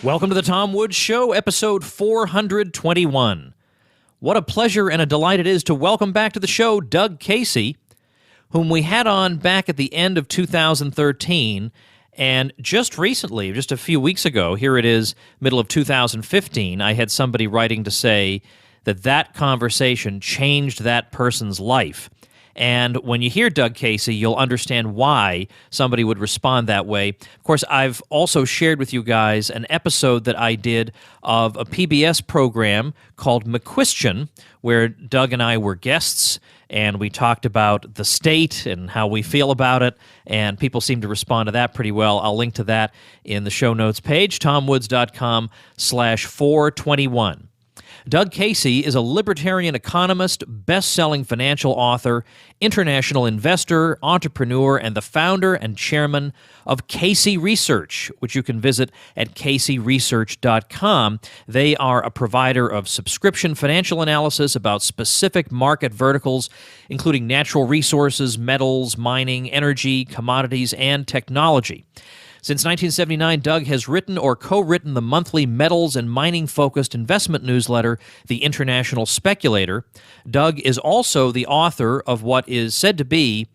Welcome to the Tom Woods Show, episode 421. What a pleasure and a delight it is to welcome back to the show Doug Casey, whom we had on back at the end of 2013, and just recently, just a few weeks ago, here it is, middle of 2015, I had somebody writing to say that that conversation changed that person's life. And when you hear Doug Casey, you'll understand why somebody would respond that way. Of course, I've also shared with you guys an episode that I did of a PBS program called McQuestion, where Doug and I were guests, and we talked about the state and how we feel about it, and people seem to respond to that pretty well. I'll link to that in the show notes page, tomwoods.com/421. Doug Casey is a libertarian economist, best-selling financial author, international investor, entrepreneur, and the founder and chairman of Casey Research, which you can visit at caseyresearch.com. They are a provider of subscription financial analysis about specific market verticals, including natural resources, metals, mining, energy, commodities, and technology. Since 1979, Doug has written or co-written the monthly metals and mining-focused investment newsletter, The International Speculator. Doug is also the author of what is said to be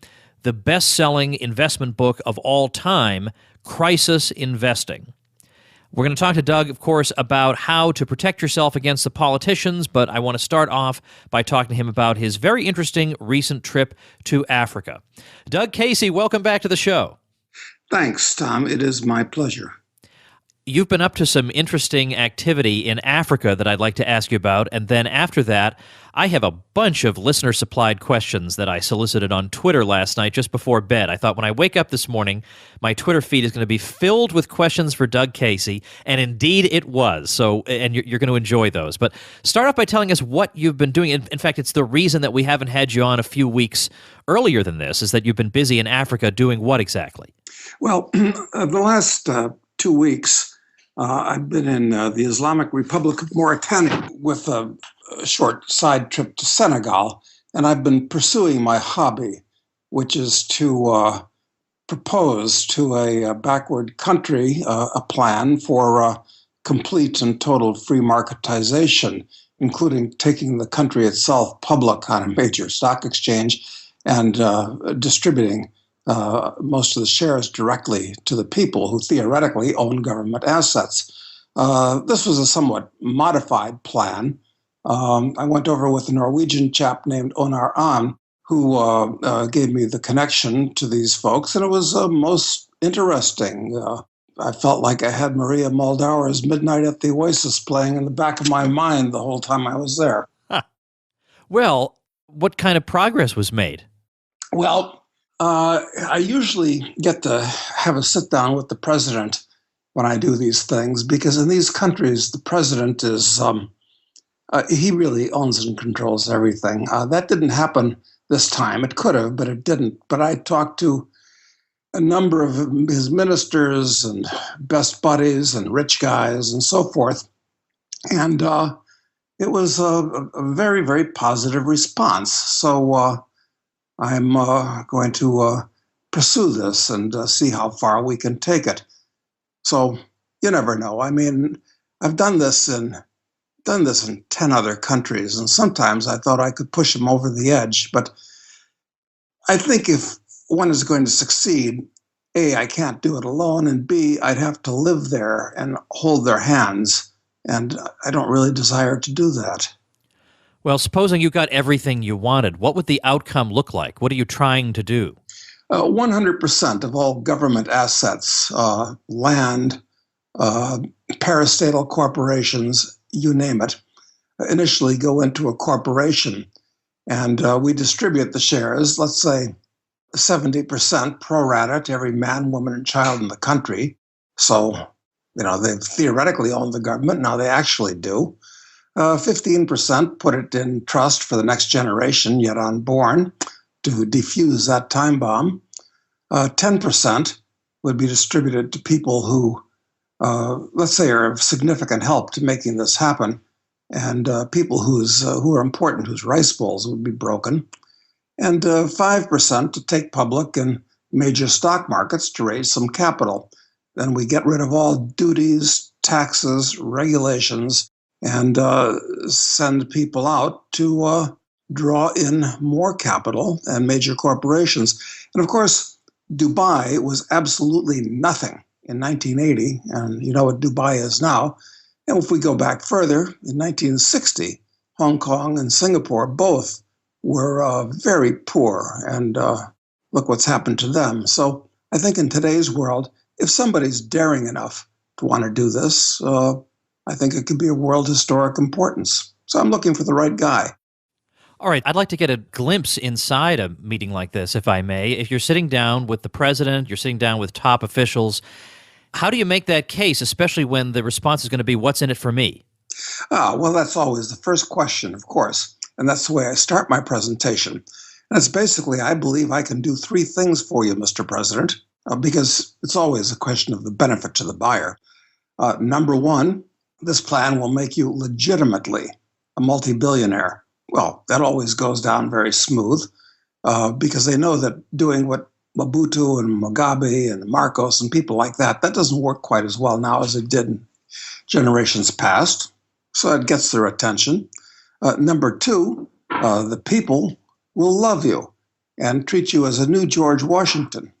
the best-selling investment book of all time, Crisis Investing. We're going to talk to Doug, of course, about how to protect yourself against the politicians, but I want to start off by talking to him about his very interesting recent trip to Africa. Doug Casey, welcome back to the show. Thanks, Tom. It is my pleasure. You've been up to some interesting activity in Africa that I'd like to ask you about, and then after that, I have a bunch of listener-supplied questions that I solicited on Twitter last night just before bed. I thought when I wake up this morning, my Twitter feed is going to be filled with questions for Doug Casey, and indeed it was. So, and you're going to enjoy those. But start off by telling us what you've been doing. In fact, it's the reason that we haven't had you on a few weeks earlier than this, is that you've been busy in Africa doing what exactly? Well, the last 2 weeks, I've been in the Islamic Republic of Mauritania with a short side trip to Senegal, and I've been pursuing my hobby, which is to propose to a backward country a plan for complete and total free marketization, including taking the country itself public on a major stock exchange and distributing most of the shares directly to the people who theoretically own government assets. This was a somewhat modified plan. I went over with a Norwegian chap named Onar An, who gave me the connection to these folks, and it was most interesting. I felt like I had Maria Muldaur's Midnight at the Oasis playing in the back of my mind the whole time I was there. Huh. Well, what kind of progress was made? Well, I usually get to have a sit down with the president when I do these things, because in these countries, the president is, he really owns and controls everything. That didn't happen this time. It could have, but it didn't. But I talked to a number of his ministers and best buddies and rich guys and so forth. And it was a very, very positive response. So I'm going to pursue this and see how far we can take it. So you never know. I mean, I've done this in 10 other countries, and sometimes I thought I could push them over the edge. But I think if one is going to succeed, A, I can't do it alone, and B, I'd have to live there and hold their hands, and I don't really desire to do that. Well, supposing you got everything you wanted, what would the outcome look like? What are you trying to do? 100% of all government assets, land, parastatal corporations, you name it, initially go into a corporation. And we distribute the shares, let's say 70% pro rata to every man, woman, and child in the country. So, they theoretically own the government. Now they actually do. 15% put it in trust for the next generation yet unborn to defuse that time bomb. 10% would be distributed to people who, let's say, are of significant help to making this happen, and people who are important, whose rice bowls would be broken. And 5% to take public in major stock markets to raise some capital. then we get rid of all duties, taxes, regulations, and send people out to draw in more capital and major corporations. And of course, Dubai was absolutely nothing in 1980, and you know what Dubai is now. And if we go back further, in 1960, Hong Kong and Singapore both were very poor, and look what's happened to them. So I think in today's world, if somebody's daring enough to want to do this, I think it could be a world historic importance. So I'm looking for the right guy. All right, I'd like to get a glimpse inside a meeting like this, if I may. If you're sitting down with the president, you're sitting down with top officials, how do you make that case, especially when the response is going to be, what's in it for me? Well, that's always the first question, of course. And that's the way I start my presentation. And it's basically, I believe I can do three things for you, Mr. President, because it's always a question of the benefit to the buyer. Number one, this plan will make you legitimately a multi-billionaire. Well, that always goes down very smooth because they know that doing what Mobutu and Mugabe and Marcos and people like that, that doesn't work quite as well now as it did in generations past. So it gets their attention. Number two, the people will love you and treat you as a new George Washington.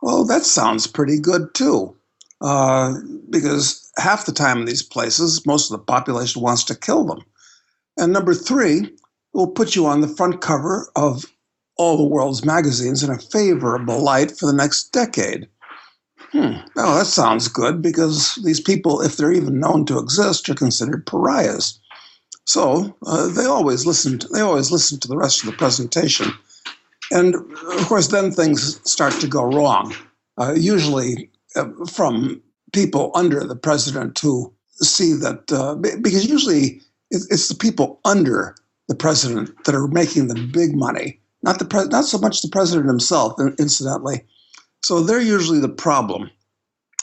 Well, that sounds pretty good too, because half the time in these places, most of the population wants to kill them. And number three, it will put you on the front cover of all the world's magazines in a favorable light for the next decade. Oh, that sounds good because these people, if they're even known to exist, are considered pariahs. So they always listen. They always listen to the rest of the presentation, and of course, then things start to go wrong. Usually, from people under the president who see that because usually it's the people under the president that are making the big money, not so much the president himself, incidentally. So they're usually the problem.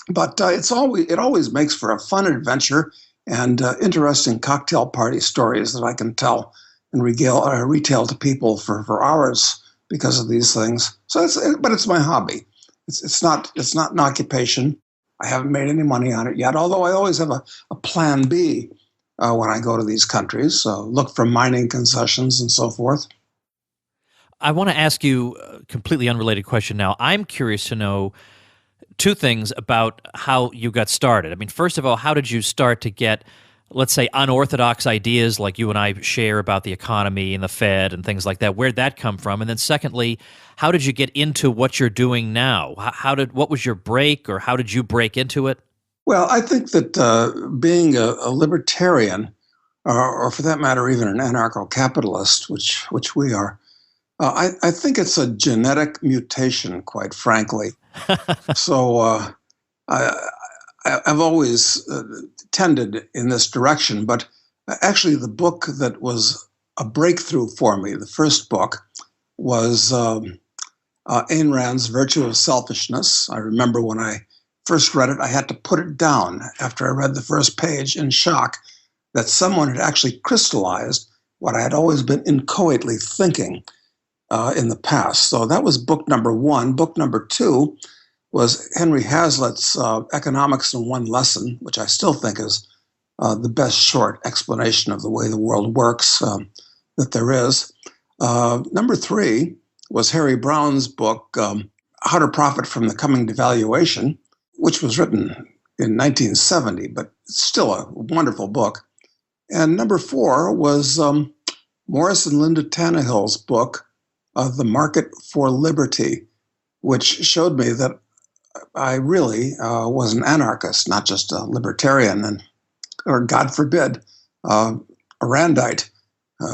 But it always makes for a fun adventure and interesting cocktail party stories that I can tell and retail to people for hours because of these things. But it's my hobby. It's not an occupation. I haven't made any money on it yet, although I always have a plan B when I go to these countries. Look for mining concessions and so forth. I want to ask you a completely unrelated question now. I'm curious to know two things about how you got started. I mean, first of all, how did you start to get, let's say, unorthodox ideas like you and I share about the economy and the Fed and things like that? Where'd that come from? And then secondly, how did you get into what you're doing now? What was your break, or how did you break into it? Well, I think that being a libertarian, or for that matter, even an anarcho-capitalist, which we are, I think it's a genetic mutation, quite frankly. So I've always tended in this direction. But actually, the book that was a breakthrough for me, the first book, was Ayn Rand's Virtue of Selfishness. I remember when I first read it, I had to put it down after I read the first page in shock that someone had actually crystallized what I had always been inchoately thinking in the past. So that was book number one. Book number two was Henry Hazlitt's Economics in One Lesson, which I still think is the best short explanation of the way the world works that there is. Number three was Harry Brown's book, How to Profit from the Coming Devaluation, which was written in 1970, but it's still a wonderful book. And number four was Morris and Linda Tannehill's book, The Market for Liberty, which showed me that I really was an anarchist, not just a libertarian, or God forbid, a Randite,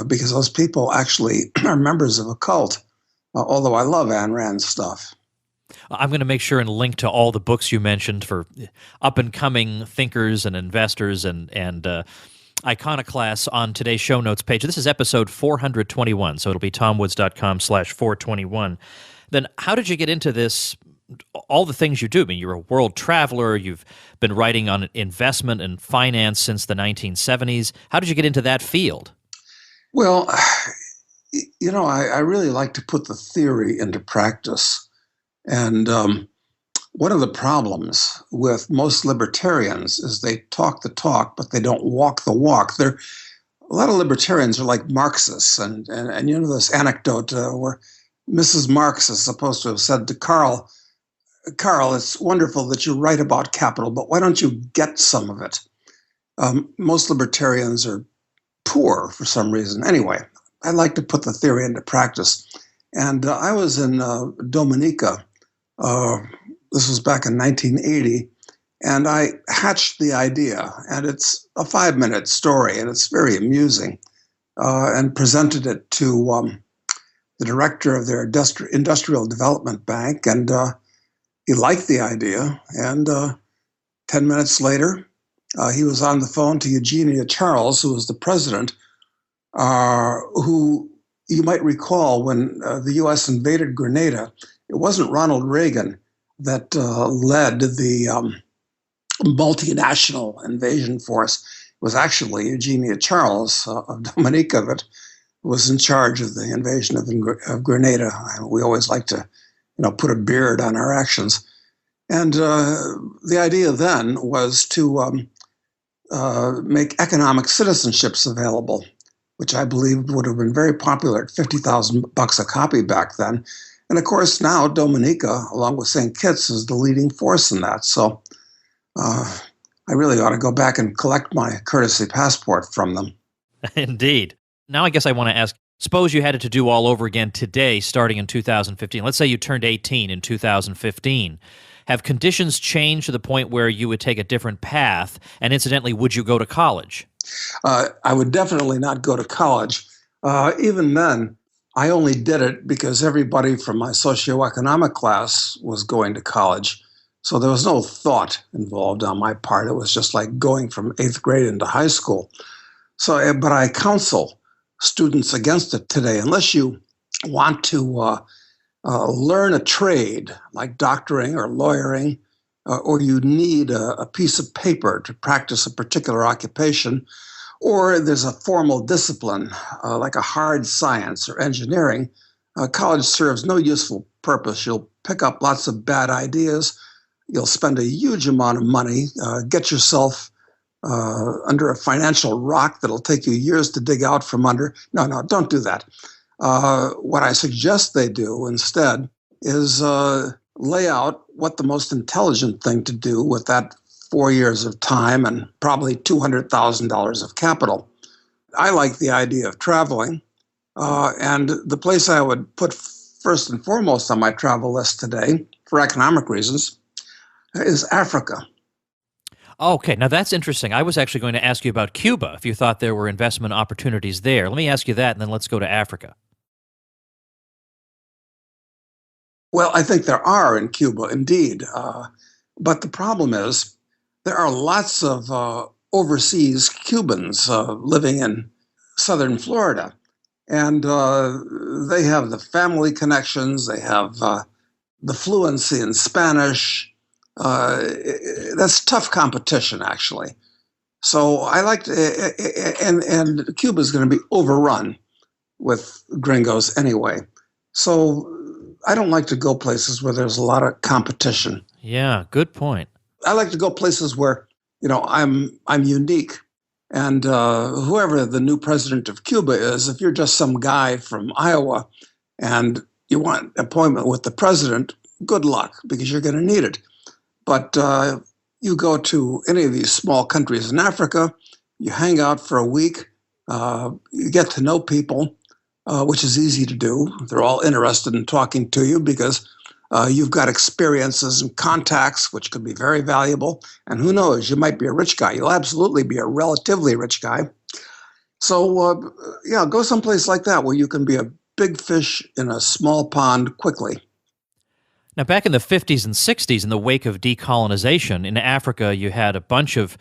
because those people actually are members of a cult, although I love Ayn Rand's stuff. I'm going to make sure and link to all the books you mentioned for up-and-coming thinkers and investors and iconoclasts on today's show notes page. This is episode 421, so it'll be tomwoods.com/421. Then how did you get into this, all the things you do? I mean, you're a world traveler. You've been writing on investment and finance since the 1970s. How did you get into that field? Well, I really like to put the theory into practice. And One of the problems with most libertarians is they talk the talk, but they don't walk the walk. A lot of libertarians are like Marxists, and you know this anecdote where Mrs. Marx is supposed to have said to Carl, Carl, it's wonderful that you write about capital, but why don't you get some of it? Most libertarians are poor for some reason. Anyway, I like to put the theory into practice. And I was in Dominica. Uh, this was back in 1980. And I hatched the idea. And it's a 5-minute story, and it's very amusing. And presented it to the director of their industrial development bank. And he liked the idea. And 10 minutes later, he was on the phone to Eugenia Charles, who was the president, who you might recall when the U.S. invaded Grenada, it wasn't Ronald Reagan that led the multinational invasion force. It was actually Eugenia Charles of Dominica that was in charge of the invasion of Grenada. We always like to, put a beard on our actions. And the idea then was to make economic citizenships available, which I believed would have been very popular at $50,000 a copy back then. And of course, now Dominica, along with St. Kitts, is the leading force in that. So I really ought to go back and collect my courtesy passport from them. Indeed. Now I guess I want to ask, suppose you had it to do all over again today, starting in 2015. Let's say you turned 18 in 2015. Have conditions changed to the point where you would take a different path? And incidentally, would you go to college? I would definitely not go to college. Even then, I only did it because everybody from my socioeconomic class was going to college. So there was no thought involved on my part. It was just like going from 8th grade into high school. So, but I counsel students against it today. Unless you want to learn a trade like doctoring or lawyering, or you need a piece of paper to practice a particular occupation, or there's a formal discipline like a hard science or engineering, college serves no useful purpose. You'll pick up lots of bad ideas. You'll spend a huge amount of money, get yourself under a financial rock that'll take you years to dig out from under. No, don't do that. What I suggest they do instead is lay out what the most intelligent thing to do with that 4 years of time and probably $200,000 of capital. I like the idea of traveling, and the place I would put first and foremost on my travel list today, for economic reasons, is Africa. Okay, now that's interesting. I was actually going to ask you about Cuba, if you thought there were investment opportunities there. Let me ask you that, and then let's go to Africa. Well, I think there are in Cuba, indeed. But the problem is there are lots of overseas Cubans living in southern Florida. And they have the family connections, they have the fluency in Spanish. That's tough competition, actually. So I like to, and Cuba is going to be overrun with gringos anyway. So I don't like to go places where there's a lot of competition. Yeah, good point. I like to go places where, I'm unique. And whoever the new president of Cuba is, if you're just some guy from Iowa and you want an appointment with the president, good luck, because you're going to need it. But you go to any of these small countries in Africa, you hang out for a week, you get to know people, which is easy to do. They're all interested in talking to you because you've got experiences and contacts, which could be very valuable. And who knows, you might be a rich guy. You'll absolutely be a relatively rich guy. So, go someplace like that where you can be a big fish in a small pond quickly. Now, back in the 50s and 60s, in the wake of decolonization, in Africa, you had a bunch of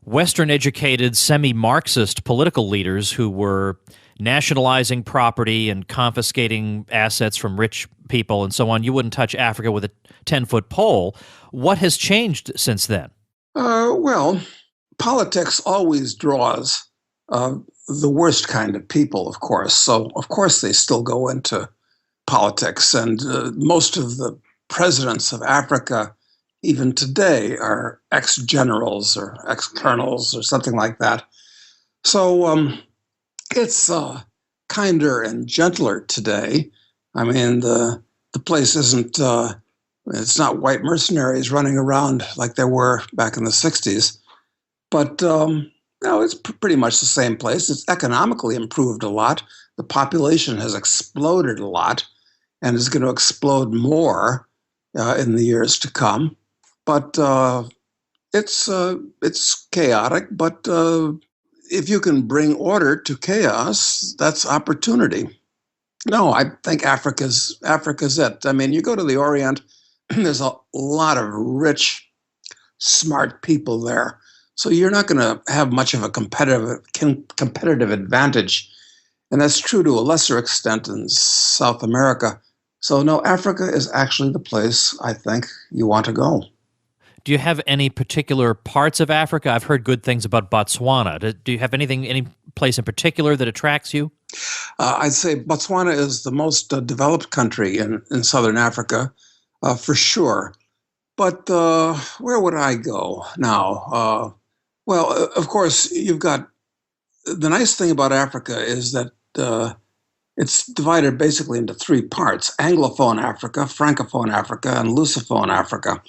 Western-educated, semi-Marxist political leaders who were nationalizing property and confiscating assets from rich people and so on. You wouldn't touch Africa with a 10-foot pole. What has changed since then? Well, politics always draws the worst kind of people, of course. So, of course, they still go into politics. And most of the presidents of Africa even today, are ex-generals or ex-colonels or something like that. So it's kinder and gentler today. I mean, the place isn't. It's not white mercenaries running around like there were back in the '60s, but no, it's pretty much the same place. It's economically improved a lot. The population has exploded a lot and is going to explode more in the years to come. But it's chaotic. But if you can bring order to chaos, that's opportunity. No, I think Africa's it. I mean, you go to the Orient, there's a lot of rich, smart people there. So you're not going to have much of a competitive advantage, and that's true to a lesser extent in South America. So no, Africa is actually the place I think you want to go. Do you have any particular parts of Africa? I've heard good things about Botswana. Do you have any place in particular that attracts you? I'd say Botswana is the most developed country in southern Africa, for sure. But where would I go now? Well, of course, you've got the nice thing about Africa is that it's divided basically into three parts: Anglophone Africa, Francophone Africa, and Lusophone Africa.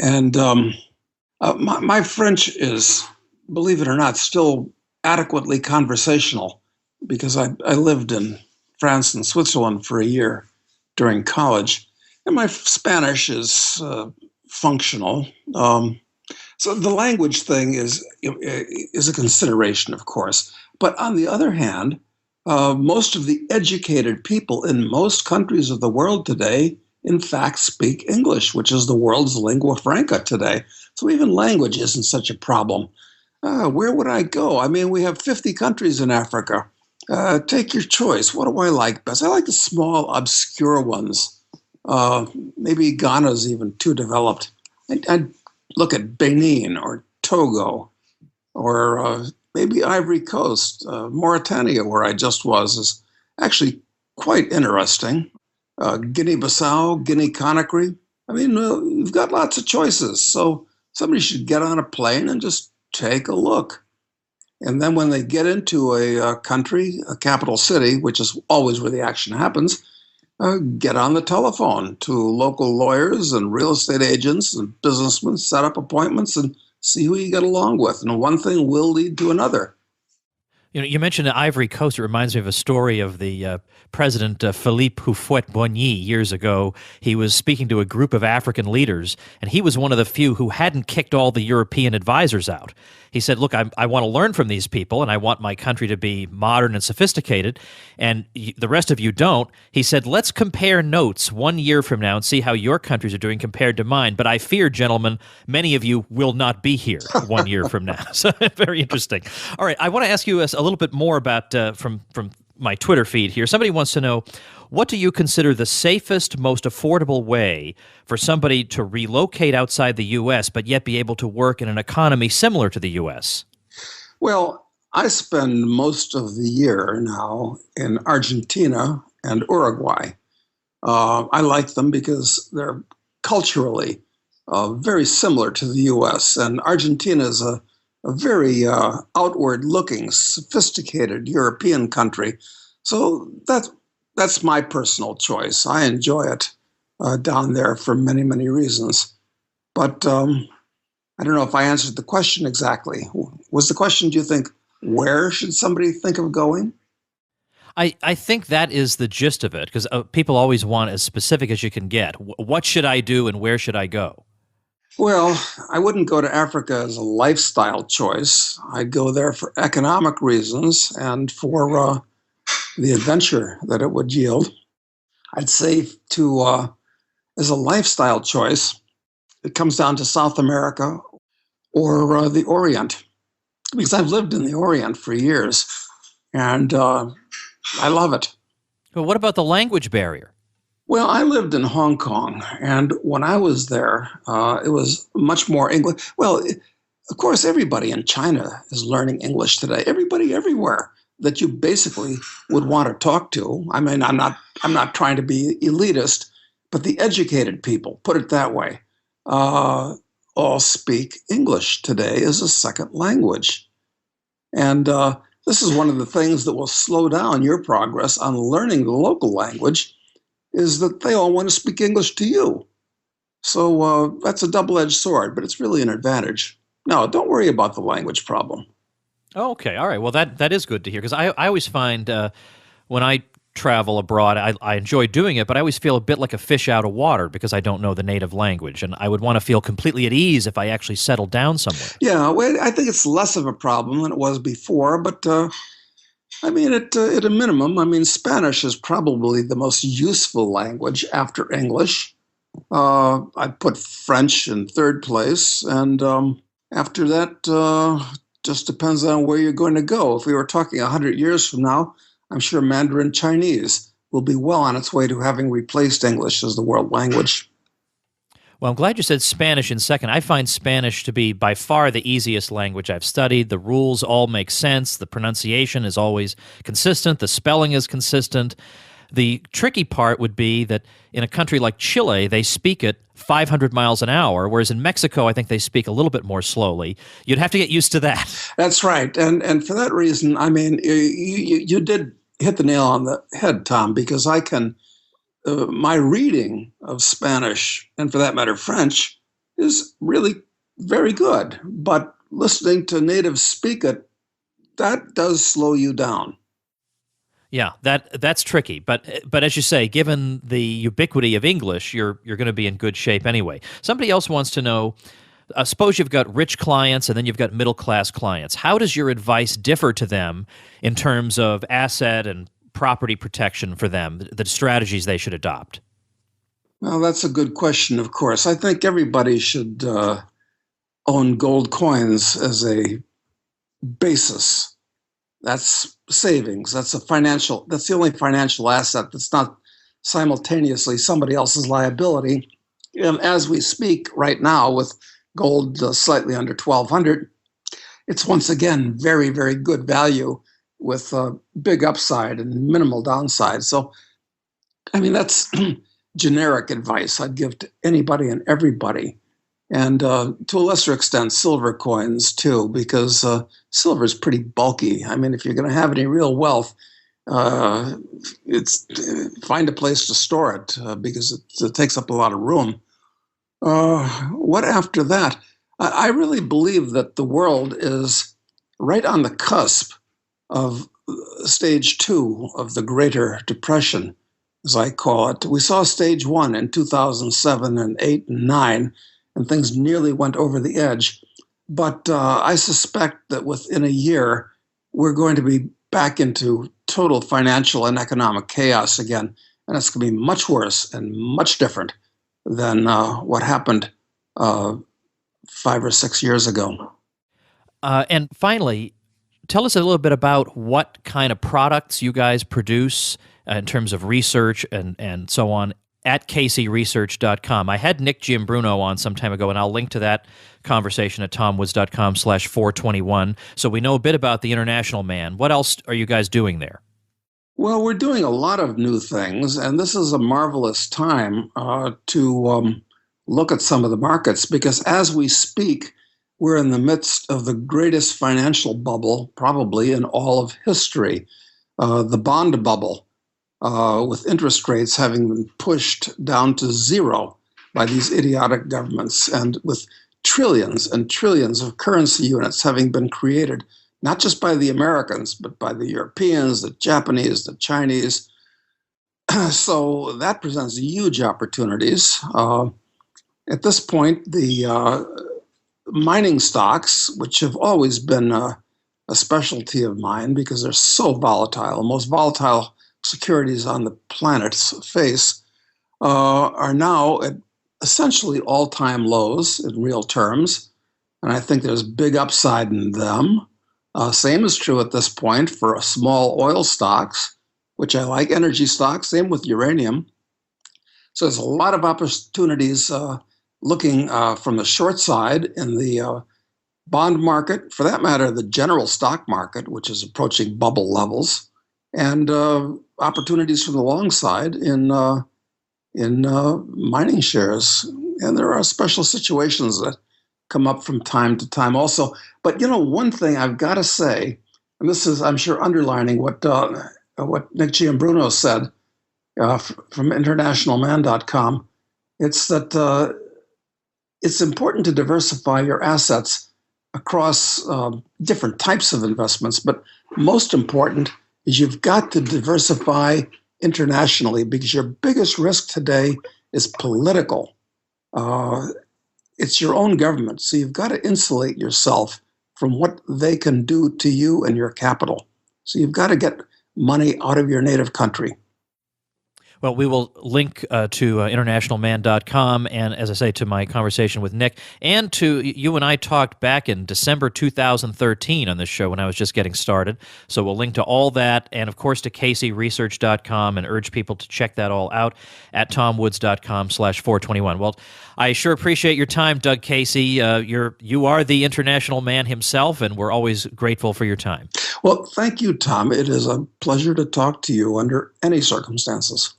And my French is, believe it or not, still adequately conversational because I lived in France and Switzerland for a year during college. And my Spanish is functional. So the language thing is a consideration, of course. But on the other hand, most of the educated people in most countries of the world today, in fact, speak English, which is the world's lingua franca today. So even language isn't such a problem. Where would I go? I mean, we have 50 countries in Africa. Take your choice. What do I like best? I like the small, obscure ones. Maybe Ghana's even too developed. I'd look at Benin or Togo or maybe Ivory Coast. Mauritania, where I just was, is actually quite interesting. Guinea-Bissau, Guinea-Conakry. I mean, you've got lots of choices. So somebody should get on a plane and just take a look. And then when they get into a country, a capital city, which is always where the action happens, get on the telephone to local lawyers and real estate agents and businessmen, set up appointments and see who you get along with. And one thing will lead to another. You mentioned the Ivory Coast. It reminds me of a story of the President Philippe Houphouët-Boigny years ago. He was speaking to a group of African leaders, and he was one of the few who hadn't kicked all the European advisors out. He said, look, I want to learn from these people, and I want my country to be modern and sophisticated, and the rest of you don't. He said, let's compare notes 1 year from now and see how your countries are doing compared to mine. But I fear, gentlemen, many of you will not be here 1 year from now. So very interesting. All right, I want to ask you a little bit more about from my Twitter feed here. Somebody wants to know, what do you consider the safest, most affordable way for somebody to relocate outside the U.S. but yet be able to work in an economy similar to the U.S.? Well, I spend most of the year now in Argentina and Uruguay. I like them because they're culturally very similar to the U.S. And Argentina is a very outward-looking, sophisticated European country. So that's my personal choice. I enjoy it down there for many, many reasons. But I don't know if I answered the question exactly. Was the question, do you think, where should somebody think of going? I think that is the gist of it, because people always want as specific as you can get. What should I do and where should I go? Well, I wouldn't go to Africa as a lifestyle choice. I'd go there for economic reasons and for the adventure that it would yield. I'd say as a lifestyle choice, it comes down to South America or the Orient, because I've lived in the Orient for years, and I love it. But what about the language barrier? Well, I lived in Hong Kong, and when I was there, it was much more English. Well, of course, everybody in China is learning English today. Everybody everywhere that you basically would want to talk to. I mean, I'm not trying to be elitist, but the educated people, put it that way, uh, all speak English today as a second language. And this is one of the things that will slow down your progress on learning the local language is that they all want to speak English to you. So that's a double-edged sword, but it's really an advantage. No, don't worry about the language problem. Oh, okay, all right. Well, that is good to hear because I always find when I travel abroad, I enjoy doing it, but I always feel a bit like a fish out of water because I don't know the native language, and I would want to feel completely at ease if I actually settled down somewhere. Yeah, well, I think it's less of a problem than it was before, but I mean, at a minimum, I mean, Spanish is probably the most useful language after English. I'd put French in third place, and after that, just depends on where you're going to go. If we were talking 100 years from now, I'm sure Mandarin Chinese will be well on its way to having replaced English as the world language. Well, I'm glad you said Spanish in second. I find Spanish to be by far the easiest language I've studied. The rules all make sense. The pronunciation is always consistent. The spelling is consistent. The tricky part would be that in a country like Chile, they speak it 500 miles an hour, whereas in Mexico, I think they speak a little bit more slowly. You'd have to get used to that. That's right, and for that reason, I mean, you did hit the nail on the head, Tom, because I can my reading of Spanish, and for that matter, French, is really very good. But listening to natives speak it, that does slow you down. Yeah, that's tricky, but as you say, given the ubiquity of English, you're going to be in good shape anyway. Somebody else wants to know. Suppose you've got rich clients and then you've got middle class clients. How does your advice differ to them in terms of asset and property protection for them? The strategies they should adopt. Well, that's a good question, of course. I think everybody should own gold coins as a basis. That's savings. That's the only financial asset that's not simultaneously somebody else's liability. And as we speak right now with gold slightly under 1200, it's once again very, very good value with big upside and minimal downside. So, I mean, that's generic advice I'd give to anybody and everybody. And to a lesser extent, silver coins too, because silver is pretty bulky. I mean, if you're going to have any real wealth, it's find a place to store it because it takes up a lot of room. What after that? I really believe that the world is right on the cusp of stage two of the Greater Depression, as I call it. We saw stage one in 2007 and 8 and 9, and things nearly went over the edge. But I suspect that within a year, we're going to be back into total financial and economic chaos again. And it's going to be much worse and much different than what happened 5 or 6 years ago. And finally, tell us a little bit about what kind of products you guys produce in terms of research and so on at caseyresearch.com. I had Nick Giambruno on some time ago, and I'll link to that conversation at tomwoods.com/421. So we know a bit about the international man. What else are you guys doing there? Well, we're doing a lot of new things, and this is a marvelous time to look at some of the markets because as we speak, we're in the midst of the greatest financial bubble probably in all of history, the bond bubble, with interest rates having been pushed down to zero by these idiotic governments, and with trillions and trillions of currency units having been created, not just by the Americans, but by the Europeans, the Japanese, the Chinese. So that presents huge opportunities. At this point, the mining stocks, which have always been a specialty of mine because they're so volatile, most volatile securities on the planet's face, are now at essentially all-time lows in real terms. And I think there's big upside in them. Same is true at this point for small oil stocks, which I like, energy stocks, same with uranium. So there's a lot of opportunities looking from the short side in the bond market, for that matter, the general stock market, which is approaching bubble levels, and opportunities from the long side in in mining shares. And there are special situations that come up from time to time also. But one thing I've got to say, and this is, I'm sure, underlining what Nick Giambruno said from internationalman.com, it's that it's important to diversify your assets across different types of investments. But most important is you've got to diversify internationally, because your biggest risk today is political. It's your own government. So you've got to insulate yourself from what they can do to you and your capital. So you've got to get money out of your native country. Well, we will link to internationalman.com and, as I say, to my conversation with Nick, and to you and I talked back in December 2013 on this show when I was just getting started. So we'll link to all that, and of course to caseyresearch.com, and urge people to check that all out at tomwoods.com/421. Well, I sure appreciate your time, Doug Casey. You are the international man himself, and we're always grateful for your time. Well, thank you, Tom. It is a pleasure to talk to you under any circumstances.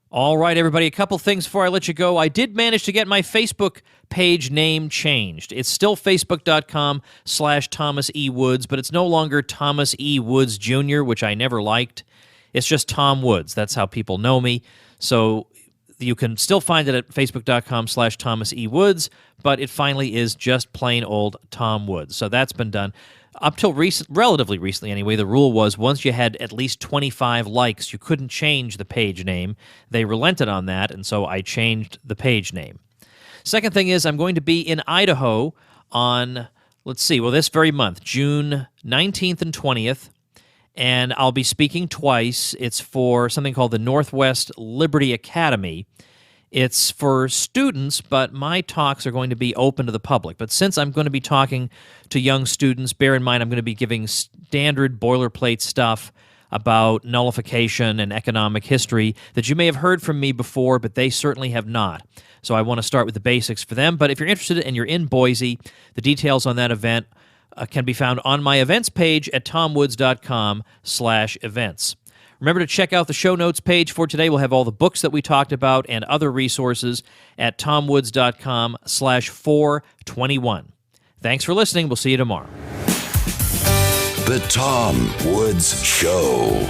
All right, everybody, a couple things before I let you go. I did manage to get my Facebook page name changed. It's still facebook.com/Thomas E. Woods, but it's no longer Thomas E. Woods Jr., which I never liked. It's just Tom Woods. That's how people know me. So you can still find it at facebook.com/Thomas E. Woods, but it finally is just plain old Tom Woods. So that's been done. Up till relatively recently anyway, the rule was once you had at least 25 likes, you couldn't change the page name. They relented on that, and so I changed the page name. Second thing is I'm going to be in Idaho on, this very month, June 19th and 20th, and I'll be speaking twice. It's for something called the Northwest Liberty Academy. It's for students, but my talks are going to be open to the public. But since I'm going to be talking to young students, bear in mind I'm going to be giving standard boilerplate stuff about nullification and economic history that you may have heard from me before, but they certainly have not. So I want to start with the basics for them. But if you're interested and you're in Boise, the details on that event can be found on my events page at tomwoods.com/events. Remember to check out the show notes page for today. We'll have all the books that we talked about and other resources at tomwoods.com/421. Thanks for listening. We'll see you tomorrow. The Tom Woods Show.